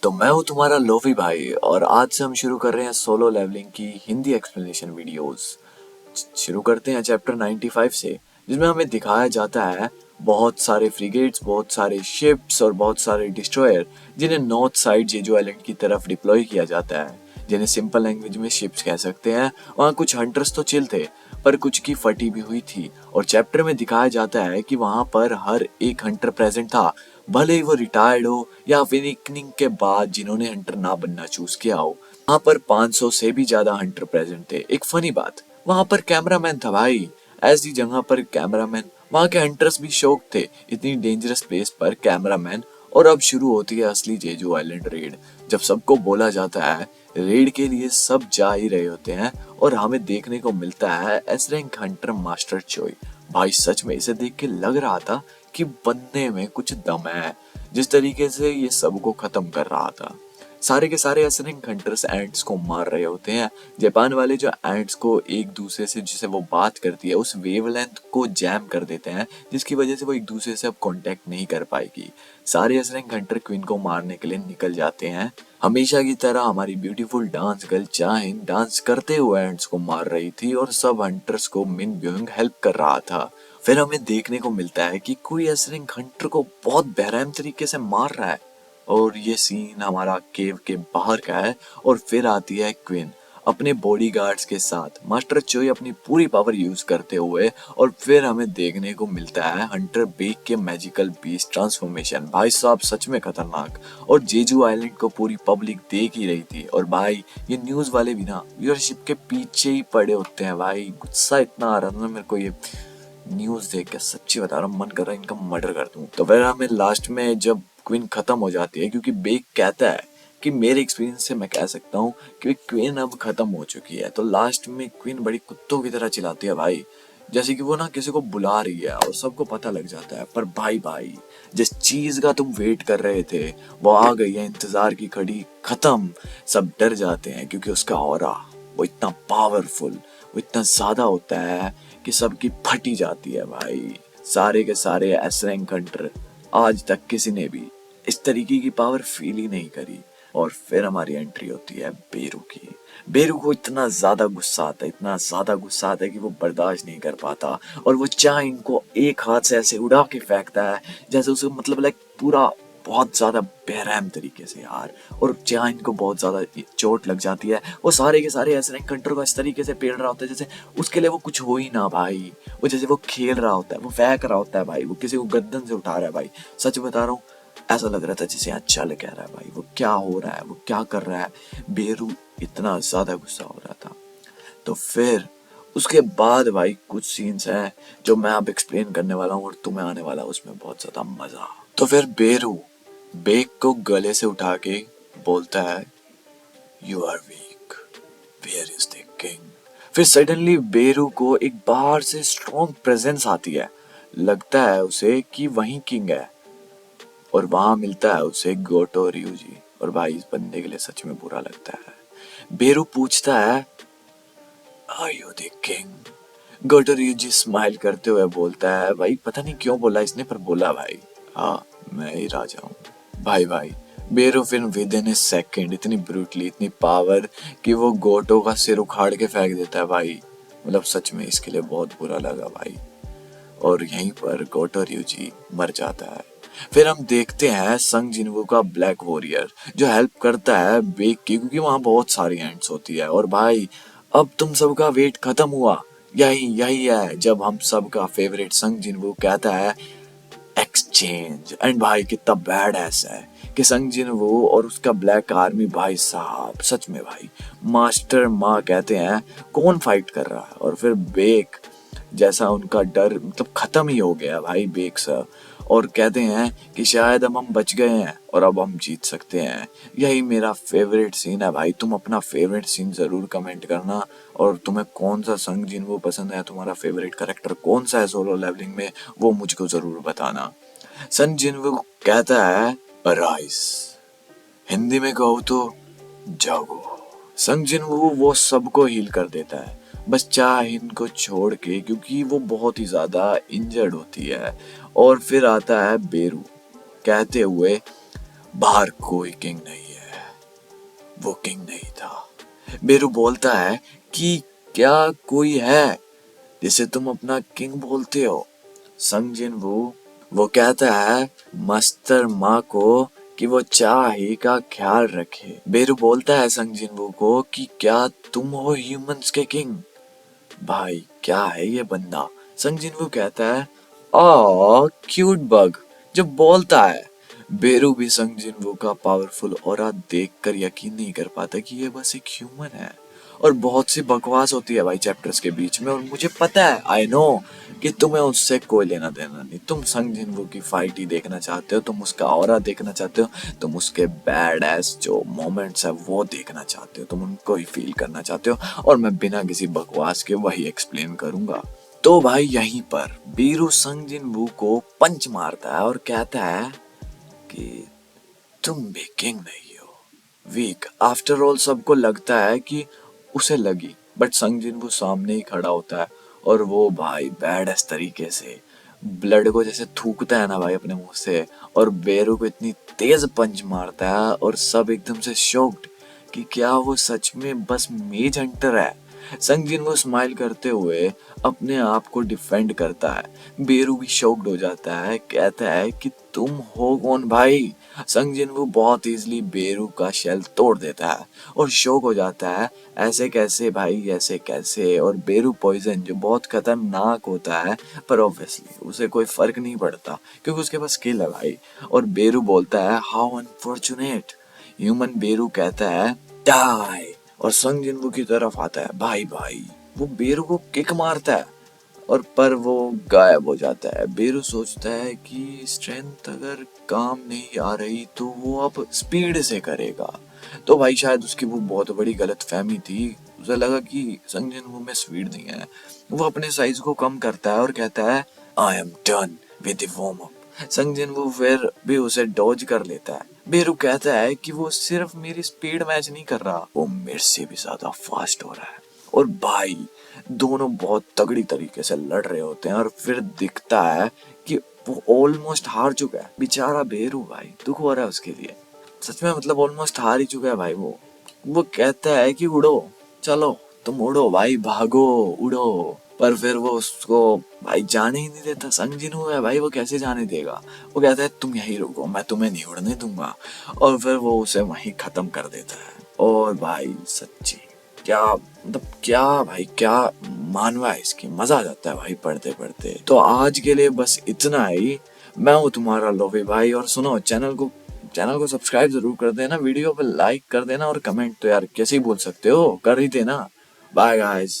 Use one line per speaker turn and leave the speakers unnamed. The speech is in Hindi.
तो मैं हूँ तुम्हारा लोफी भाई और आज से हम शुरू कर रहे हैं सोलो लेवलिंग की हिंदी एक्सप्लेनेशन वीडियोस। शुरू करते हैं चैप्टर 95 से, जिसमें हमें दिखाया जाता है बहुत सारे फ्रिगेट्स, बहुत सारे शिप्स और बहुत सारे डिस्ट्रॉयर जिन्हें नॉर्थ साइड जेजू आइलैंड की तरफ डिप्लॉय किया जाता है, जिन्हें सिंपल लैंग्वेज में शिप्स कह सकते हैं। वहाँ कुछ हंटर्स तो चिल थे पर कुछ की फटी भी हुई थी और चैप्टर में दिखाया जाता है कि वहाँ पर हर एक हंटर प्रेजेंट था, भले ही वो रिटायर्ड हो या अवेकनिंग के बाद जिन्होंने हंटर ना बनना चूज किया हो। वहाँ पर 500 से भी ज्यादा हंटर प्रेजेंट थे। एक फनी बात, वहाँ पर कैमरामैन था भाई। ऐसी जगह पर कैमरामैन, वहाँ के हंटर्स भी शौक थे इतनी डेंजरस प्लेस पर कैमरामैन। और अब शुरू होती है असली जेजू आइलैंड रेड। जब सबको बोला जाता है रेड के लिए, सब जा ही रहे होते हैं और हमें देखने को मिलता है एस रैंक हंटर मास्टर चोई। भाई सच में इसे देख के लग रहा था कि बनने में कुछ दम है। जिस तरीके से ये सबको खत्म कर रहा था, सारे के सारे एसरिंग हंटर्स एंट्स को मार रहे होते हैं। जापान वाले जो एंट्स को एक दूसरे से जिसे वो बात करती है उस वेवलेंथ को जैम कर देते हैं, जिसकी वजह से वो एक दूसरे से अब कांटेक्ट नहीं कर पाएगी। सारे एसरिंग हंटर क्वीन को मारने के लिए निकल जाते हैं। हमेशा की तरह हमारी ब्यूटीफुल डांस गर्ल चाहिन डांस करते हुए एंट्स को मार रही थी और सब हंटर्स को मिन ब्यूइंग हेल्प कर रहा था। फिर हमें देखने को मिलता है कि कोई एसरिंग हंटर को बहुत बेरहम तरीके से मार रहा है और ये सीन हमारा केव के बाहर का है। और फिर आती है क्वीन अपने बॉडीगार्ड्स के साथ, मास्टर चोई अपनी पूरी पावर यूज करते हुए। और फिर हमें देखने को मिलता है हंटर बेक के मैजिकल बीस्ट ट्रांसफॉर्मेशन। भाई साहब सच में खतरनाक। और जेजू आइलैंड को पूरी पब्लिक देख ही रही थी। और भाई ये न्यूज वाले भी ना व्यूअरशिप के पीछे ही पड़े होते हैं। भाई गुस्सा इतना आ रहा था मेरे को ये न्यूज देख के, सच्ची बता रहा हूँ मन कर रहा है इनका मर्डर कर दूं। तो फिर हमें लास्ट में जब क्वीन खत्म हो जाती है, क्योंकि बेक कहता है कि मेरे एक्सपीरियंस से मैं कह सकता हूँ कि क्वीन अब खत्म हो चुकी है, तो लास्ट में क्वीन बड़ी कुत्तों की तरह चिल्लाती है भाई, जैसे कि वो ना किसी को बुला रही है और सबको पता लग जाता है। पर भाई जिस चीज का तुम वेट कर रहे थे वो आ गई है, इंतजार की घड़ी खत्म। सब डर जाते हैं क्योंकि उसका ऑरा वो इतना पावरफुल, वो इतना ज्यादा होता है कि सबकी फटी जाती है भाई। सारे के सारे एस रैंक हंटर, आज तक किसी ने भी इस तरीके की पावर फील ही नहीं करी। और फिर हमारी एंट्री होती है बेरू की। बेरू को इतना ज्यादा गुस्सा आता है, इतना ज्यादा गुस्सा आता है कि वो बर्दाश्त नहीं कर पाता और वो चाइन को एक हाथ से ऐसे उड़ा के फेंकता है जैसे उसे मतलब लाइक पूरा बहुत ज्यादा बेरहम तरीके से यार। और चाइन को बहुत ज्यादा चोट लग जाती है। वो सारे के सारे ऐसे कंट्रोल को इस तरीके से पेड़ रहा होता है जैसे उसके लिए वो कुछ हो ही ना भाई। वो जैसे वो खेल रहा होता है, वो फेंक रहा होता है भाई, वो किसी को गर्दन से उठा रहा है भाई। सच बता रहा हूँ ऐसा लग रहा था जैसे यहाँ चल कह रहा है भाई, वो क्या हो रहा है, वो क्या कर रहा है। बेरू इतना ज्यादा गुस्सा हो रहा था। तो फिर उसके बाद भाई कुछ सीन्स हैं जो मैं अब एक्सप्लेन करने वाला हूँ और तुम्हें आने वाला है उसमें बहुत ज्यादा मजा। तो फिर बेरू बेक को गले से उठा के बोलता है you are weak, where is the king. फिर सडनली बेरू को एक बाहर से स्ट्रॉन्ग प्रेजेंस आती है, लगता है उसे कि वही किंग है और वहां मिलता है उसे गोटो रियूजी। और भाई इस बंदे के लिए सच में बुरा लगता है। बेरू पूछता है are you the king. Goto Ryuji smile करते हुए बोलता है, भाई पता नहीं क्यों बोला इसने पर बोला भाई हाँ मैं ही राजा हूँ। भाई बेरू फिर विद इन ए सेकेंड इतनी ब्रूटली, इतनी पावर कि वो गोटो का सिर उखाड़ के फेंक देता है भाई। मतलब सच में इसके लिए बहुत बुरा लगा भाई। और यहीं पर गोटो रियूजी मर जाता है। फिर हम देखते हैं संग जिनवू का ब्लैक वॉरियर जो हेल्प करता है बेक की, क्योंकि वहां बहुत सारी एंट्स होती है। और भाई अब तुम सबका वेट खत्म हुआ, यही यही है जब हम सबका फेवरेट संग जिनवू कहता है एक्सचेंज। एंड भाई कितना बैड ऐसा है कि संग जिनवू और उसका ब्लैक आर्मी, भाई साहब सच में भाई मास्टर माँ कहते हैं कौन फाइट कर रहा है। और फिर बेक जैसा उनका डर मतलब खत्म ही हो गया भाई बेक सर। और कहते हैं कि शायद अब हम बच गए हैं और अब हम जीत सकते हैं। यही मेरा फेवरेट सीन है भाई। तुम अपना फेवरेट सीन जरूर कमेंट करना और तुम्हें कौन सा संग जिनवू पसंद है, तुम्हारा फेवरेट कैरेक्टर कौन सा है सोलो लेवलिंग में, वो मुझको जरूर बताना। संग जिनवू कहता है अराइज, हिंदी में कहो तो जागो। संग जिनवू वो सबको हील कर देता है बस चाहिन को छोड़ के, क्योंकि वो बहुत ही ज्यादा इंजर्ड होती है। और फिर आता है बेरू कहते हुए बाहर कोई किंग नहीं है, वो किंग नहीं था। बेरू बोलता है कि क्या कोई है जिसे तुम अपना किंग बोलते हो? संग जिन वो कहता है मास्टर माँ को कि वो चाही का ख्याल रखे। बेरू बोलता है संग जिन को कि क्या तुम हो ह्यूमंस के किंग? भाई क्या है ये बंदा? संग जिन कहता है आ क्यूट बग जो बोलता है। बेरू भी संग जिन का पावरफुल ऑरा देखकर यकीन नहीं कर पाता कि ये बस एक ह्यूमन है। और बहुत सी बकवास होती है भाई चैप्टर्स के बीच में, और मुझे पता है, आई नो कि तुम्हें उससे कोई लेना देना नहीं। तुम संग जिन की फाइट ही देखना चाहते हो, तुम उसका ऑरा देखना चाहते हो, तुम उसके बैड एस जो मोमेंट्स है वो देखना चाहते हो, तुम उनको ही फील करना चाहते हो, और मैं बिना किसी बकवास के वही एक्सप्लेन करूंगा। तो भाई यहीं पर बीरू संग जिन को पंच मारता है और कहता है कि तुम भी किंग नहीं हो, वीक। आफ्टर ऑल सबको लगता है कि उसे लगी, बट संग जिन वो सामने ही खड़ा होता है और वो भाई बैड एस तरीके से ब्लड को जैसे थूकता है ना भाई अपने मुंह से, और बेरू को इतनी तेज पंच मारता है और सब एकदम से शॉक्ड कि क्या वो सच में बस मेज हंटर है। संग जिन वो स्माइल करते हुए अपने आप को डिफेंड करता है। बेरू भी शॉक्ड हो जाता है, कहता है कि तुम हो कौन भाई? संग जिन वो बहुत इजीली बेरू का शेल तोड़ देता है और शॉक हो जाता है, ऐसे कैसे भाई, ऐसे कैसे? और बेरू पॉइजन जो बहुत खतरनाक होता है, पर ऑब्वियसली उसे कोई फर्क नहीं पड़ता क्योंकि उसके पास स्किल है भाई। और बेरू बोलता है हाउ अनफॉर्चुनेट। ह्यूमन बेरू कहता है डाई, और संग जिन की तरफ आता है। भाई भाई वो बेरू को किक मारता है और पर वो गायब हो जाता है। बेरू सोचता है कि स्ट्रेंथ अगर काम नहीं आ रही तो वो अब स्पीड से करेगा। तो भाई शायद उसकी वो बहुत बड़ी गलत फहमी थी, उसे लगा कि संग जिन में स्पीड नहीं है। वो अपने साइज को कम करता है और कहता है I am done with the warm up. संग जिन वो फिर भी उसे डॉज कर लेता है। बेरू कहता है कि वो सिर्फ मेरी स्पीड मैच नहीं कर रहा, वो मेरे से भी ज्यादा फास्ट हो रहा है। और भाई दोनों बहुत तगड़ी तरीके से लड़ रहे होते हैं और फिर दिखता है कि वो ऑलमोस्ट हार चुका है। बेचारा बेरू भाई, दुख हो रहा है उसके लिए सच में, मतलब ऑलमोस्ट हार ही चुका है भाई। वो कहता है कि उड़ो, चलो तुम उड़ो भाई, भागो, उड़ो। पर फिर वो उसको भाई जाने ही नहीं देता। संग जिन है भाई, वो कैसे जाने देगा? वो कहता है तुम यहीं रुको, मैं तुम्हें नहीं उड़ने दूंगा, और फिर वो उसे वहीं खत्म कर देता है। और भाई सच्ची क्या मतलब, क्या भाई क्या मानवा है इसकी, मजा आ जाता है भाई पढ़ते पढ़ते। तो आज के लिए बस इतना ही। मैं हूँ तुम्हारा लोभी भाई, और सुनो चैनल को सब्सक्राइब जरूर कर देना, वीडियो पे लाइक कर देना, और कमेंट तो यार कैसे ही बोल सकते हो, कर ही देना। Bye guys.